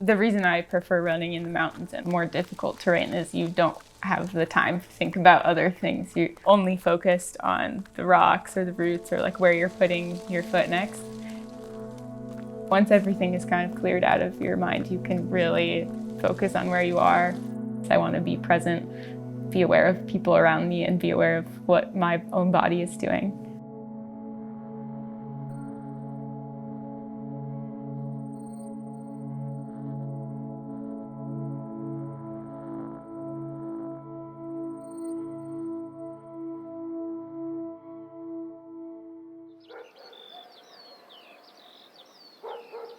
The reason I prefer running in the mountains and more difficult terrain is you don't have the time to think about other things. You're only focused on the rocks or the roots or like where you're putting your foot next. Once everything is kind of cleared out of your mind, you can really focus on where you are. I want to be present, be aware of people around me, and be aware of what my own body is doing.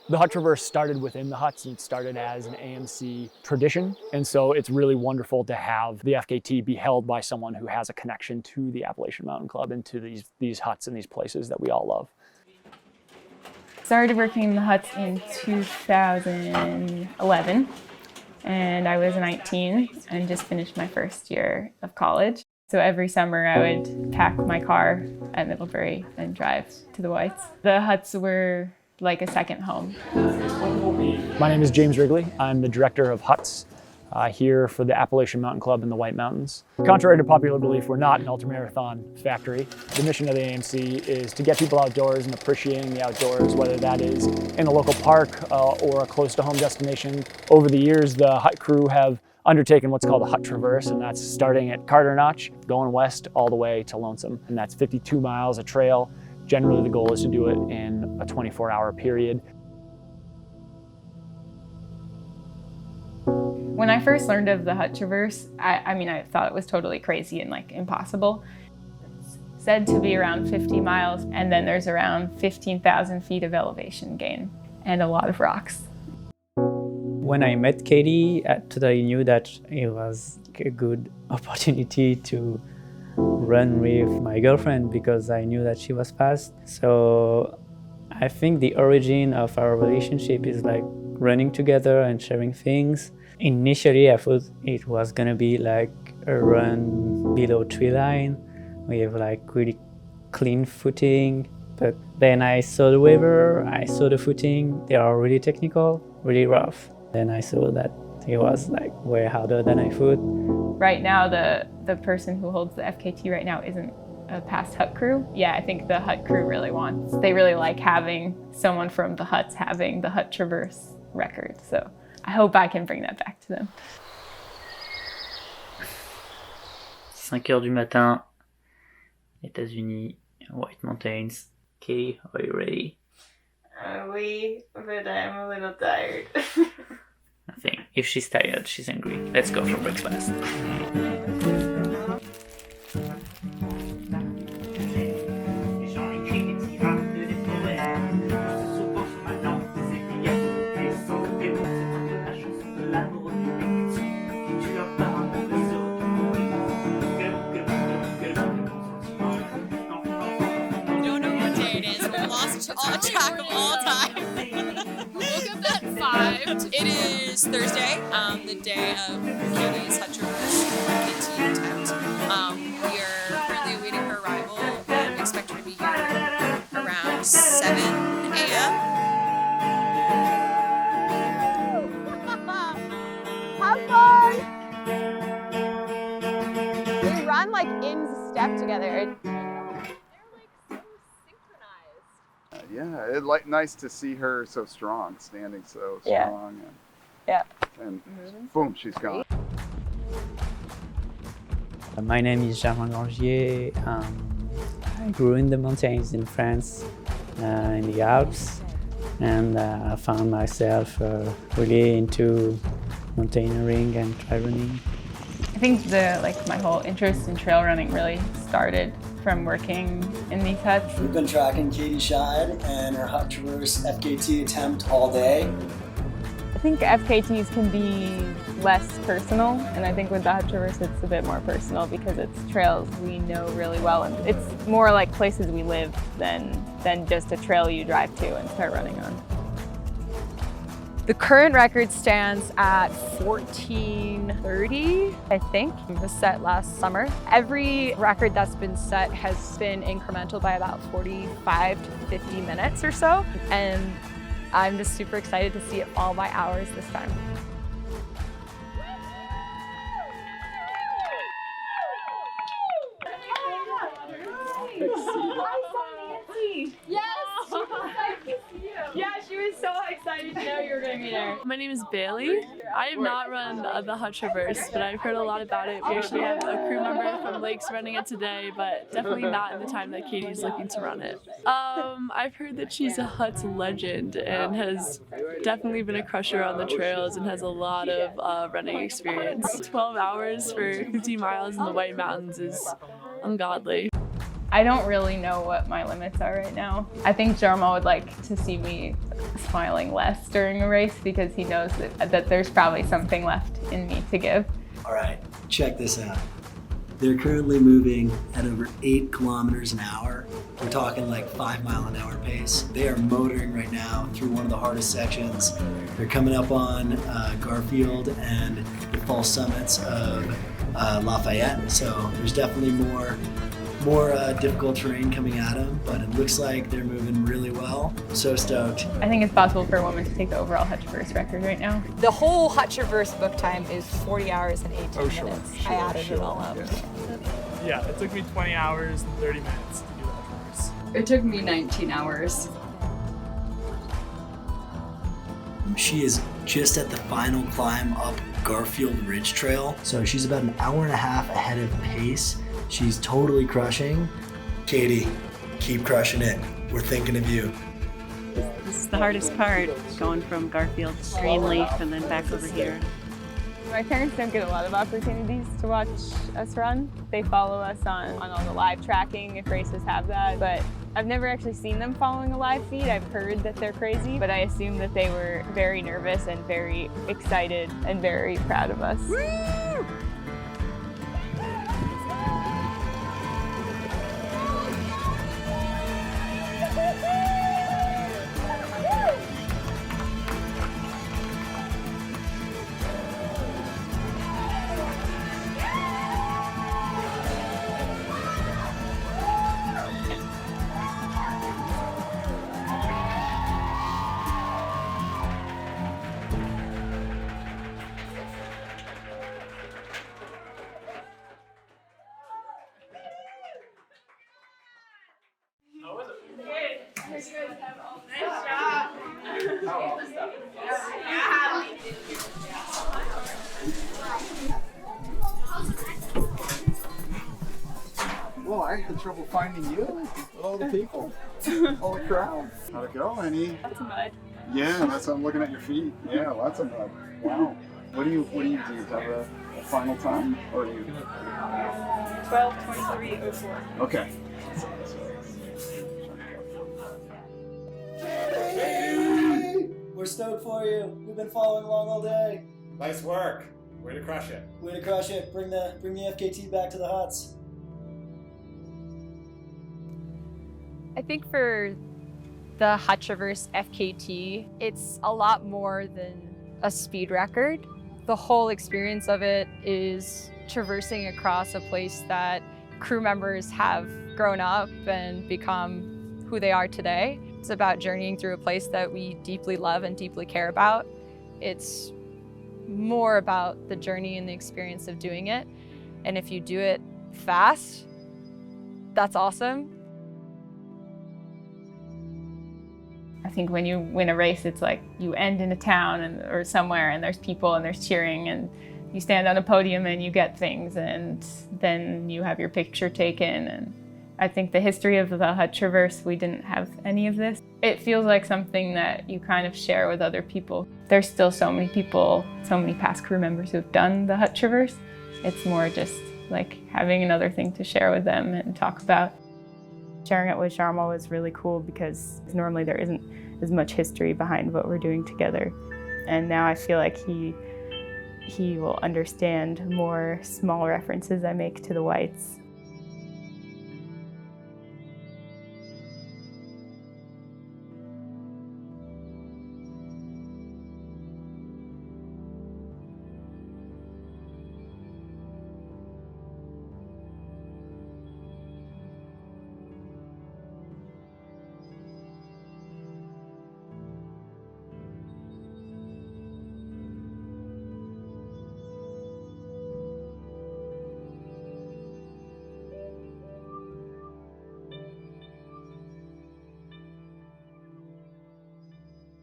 The Hut Traverse started within the huts and started as an AMC tradition. And so it's really wonderful to have the FKT be held by someone who has a connection to the Appalachian Mountain Club and to these huts and these places that we all love. Started working in the huts in 2011, and I was 19 and just finished my first year of college. So every summer I would pack my car at Middlebury and drive to the Whites. The huts were like a second home. My name is James Wrigley. I'm the director of huts here for the Appalachian Mountain Club in the White Mountains. Contrary to popular belief, we're not an ultramarathon factory. The mission of the AMC is to get people outdoors and appreciating the outdoors, whether that is in a local park or a close to home destination. Over the years, the hut crew have undertaken what's called a Hut Traverse, and that's starting at Carter Notch, going west all the way to Lonesome. And that's 52 miles of trail. Generally, the goal is to do it in a 24-hour period. When I first learned of the Hut Traverse, I thought it was totally crazy and like impossible. It's said to be around 50 miles, and then there's around 15,000 feet of elevation gain and a lot of rocks. When I met Katie, I totally knew that it was a good opportunity to run with my girlfriend because I knew that she was fast. So I think the origin of our relationship is like running together and sharing things. Initially, I thought it was gonna be like a run below tree line. We have like really clean footing, but then I saw the waiver, I saw the footing. They are really technical, really rough. Then I saw that it was like way harder than I thought. Right now, the person who holds the FKT right now isn't a past hut crew. Yeah, I think the hut crew they really like having someone from the huts having the Hut Traverse record. So I hope I can bring that back to them. 5 heures du matin, États-Unis, White Mountains. Katie, are you ready? Oui, but I'm a little tired. I think if she's tired, she's angry. Let's go for breakfast. All track of all time. Woke up at 5. It is Thursday, the day of Katie's Hut Traverse FKT attempt. We are currently awaiting her arrival and expect her to be here around 7 a.m. Have fun! We run like in step together. Yeah, it's like nice to see her so strong, standing so strong. And boom, she's gone. My name is Germain Grangier. I grew in the mountains in France, in the Alps, and I found myself really into mountaineering and trail running. I think my whole interest in trail running really started from working in these huts. We've been tracking Katie Schide and her Hut Traverse FKT attempt all day. I think FKTs can be less personal, and I think with the Hut Traverse it's a bit more personal because it's trails we know really well, and it's more like places we live than just a trail you drive to and start running on. The current record stands at 14:30, I think. It was set last summer. Every record that's been set has been incremental by about 45 to 50 minutes or so. And I'm just super excited to see it fall by hours this time. Yeah, she was so excited to know you were going to be there. My name is Bailey. I have not run the Hut Traverse, but I've heard a lot about it. We actually have a crew member from Lakes running it today, but definitely not in the time that Katie's looking to run it. I've heard that she's a Hut's legend and has definitely been a crusher on the trails and has a lot of running experience. 12 hours for 50 miles in the White Mountains is ungodly. I don't really know what my limits are right now. I think Jarmo would like to see me smiling less during a race because he knows that there's probably something left in me to give. All right, check this out. They're currently moving at over 8 kilometers an hour. We're talking like 5 mile an hour pace. They are motoring right now through one of the hardest sections. They're coming up on Garfield and the false summits of Lafayette. So there's definitely more difficult terrain coming at them, but it looks like they're moving really well. So stoked. I think it's possible for a woman to take the overall Hut Traverse record right now. The whole Hut Traverse book time is 40 hours and 18 minutes. I added it all up. Yeah, it took me 20 hours and 30 minutes to do the Hut Traverse. It took me 19 hours. She is just at the final climb up Garfield Ridge Trail. So she's about an hour and a half ahead of pace. She's totally crushing. Katie, keep crushing it. We're thinking of you. This is the hardest part, going from Garfield to Greenleaf and then back over here. My parents don't get a lot of opportunities to watch us run. They follow us on all the live tracking if races have that, but I've never actually seen them following a live feed. I've heard that they're crazy, but I assume that they were very nervous and very excited and very proud of us. Woo! Well, I had trouble finding you with all the people, all the crowd. How'd it go, Annie? Lots of mud. Yeah, that's I'm looking at your feet. Yeah, lots of mud. Wow. What do you do? Do you have a final time, or do you? 12:23:04. Okay. Hey, we're stoked for you. We've been following along all day. Nice work. Way to crush it. Way to crush it. Bring the FKT back to the huts. I think for the Hut Traverse FKT, it's a lot more than a speed record. The whole experience of it is traversing across a place that crew members have grown up and become who they are today. It's about journeying through a place that we deeply love and deeply care about. It's more about the journey and the experience of doing it. And if you do it fast, that's awesome. I think when you win a race, it's like you end in a town or somewhere and there's people and there's cheering and you stand on a podium and you get things and then you have your picture taken. And I think the history of the Hut Traverse, we didn't have any of this. It feels like something that you kind of share with other people. There's still so many people, so many past crew members who've done the Hut Traverse. It's more just like having another thing to share with them and talk about. Sharing it with Jarmo is really cool because normally there isn't as much history behind what we're doing together. And now I feel like he will understand more small references I make to the whites.